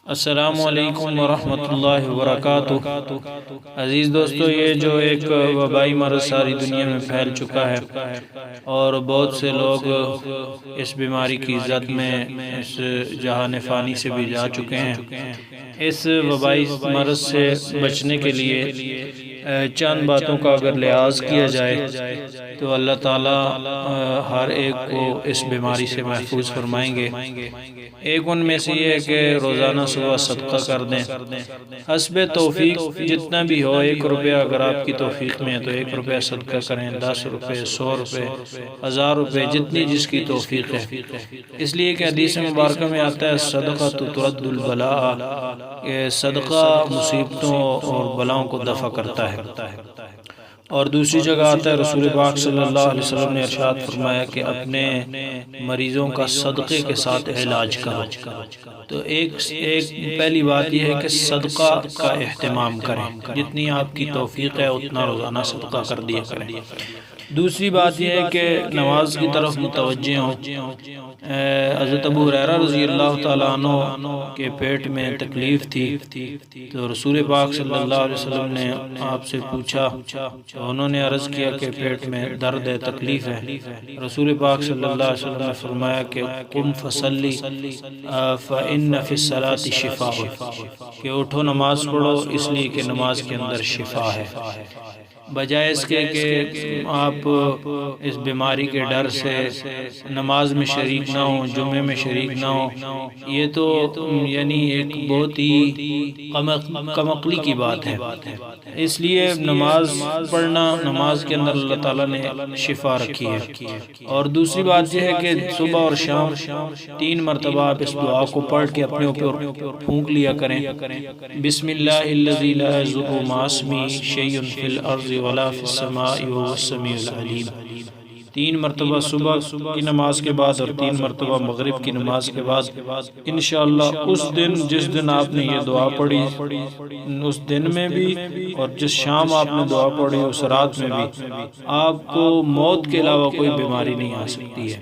السلام علیکم ورحمۃ اللہ وبرکاتہ۔ عزیز دوستو، یہ جو ایک وبائی مرض ساری دنیا میں پھیل چکا ہے اور بہت سے لوگ اس بیماری کی زد میں اس جہان فانی سے بھی جا چکے ہیں۔ اس وبائی مرض سے بچنے کے لیے چند باتوں کا اگر لحاظ کیا جائے تو اللہ تعالی ہر ایک کو اس بیماری سے محفوظ فرمائیں گے۔ ایک ان میں سے یہ ہے کہ روزانہ صبح صدقہ کر دیں، حسب توفیق جتنا بھی ہو۔ 1 روپیہ اگر آپ کی توفیق میں ہے تو 1 روپیہ صدقہ کریں، 10 روپے، 100 روپے، 1000 روپے، جتنی جس کی توفیق ہے۔ اس لیے کہ حدیث مبارکہ میں آتا ہے صدقہ تطرد البلاء، کہ صدقہ مصیبتوں اور بلاؤں کو دفع کرتا ہے۔ اور دوسری جگہ آتا ہے رسول پاک صلی اللہ علیہ وسلم نے ارشاد فرمایا کہ اپنے مریضوں کا صدقے کے ساتھ علاج کرو۔ تو ایک پہلی بات یہ ہے کہ صدقہ کا اہتمام کریں، جتنی آپ کی توفیق ہے اتنا روزانہ صدقہ کر دیا کریں۔ دوسری بات یہ ہے کہ نماز کی طرف متوجہ ہوں۔ حضرت ابو ہریرہ رضی اللہ تعالیٰ عنہ کے پیٹ میں تکلیف تھی تو رسول پاک صلی اللہ علیہ وسلم نے آپ سے پوچھا تو انہوں نے عرض کیا کہ پیٹ میں درد ہے، تکلیف ہے۔ رسول پاک صلی اللہ علیہ وسلم نے فرمایا کہ قم فصلی فإن فی الصلاۃ شفاء، کہ اٹھو نماز پڑھو اس لیے کہ نماز کے اندر شفا ہے۔ بجائے اس کے کہ آپ اس بیماری کے ڈر سے نماز میں شریک نہ ہوں، جمعے میں شریک نہ ہوں، یہ تو یعنی ایک بہت ہی کم عقلی کی بات ہے۔ اس لیے نماز پڑھنا، نماز کے اندر اللہ تعالیٰ نے شفا رکھی ہے۔ اور دوسری بات یہ ہے کہ صبح اور شام 3 مرتبہ آپ اس دعا کو پڑھ کے اپنے اوپر پھونک لیا کریں، بسم اللہ الذی لا یضر مع اسمہ شیء فی الارض ولا فی السماء وهو السمیع العلیم۔ 3 مرتبہ صبح کی نماز کے بعد اور 3 مرتبہ مغرب کی نماز کے بعد انشاءاللہ اس دن جس دن آپ نے یہ دعا پڑھی اس دن میں بھی اور جس شام آپ نے دعا پڑھی اس رات میں بھی آپ کو موت کے علاوہ کوئی بیماری نہیں آ سکتی ہے۔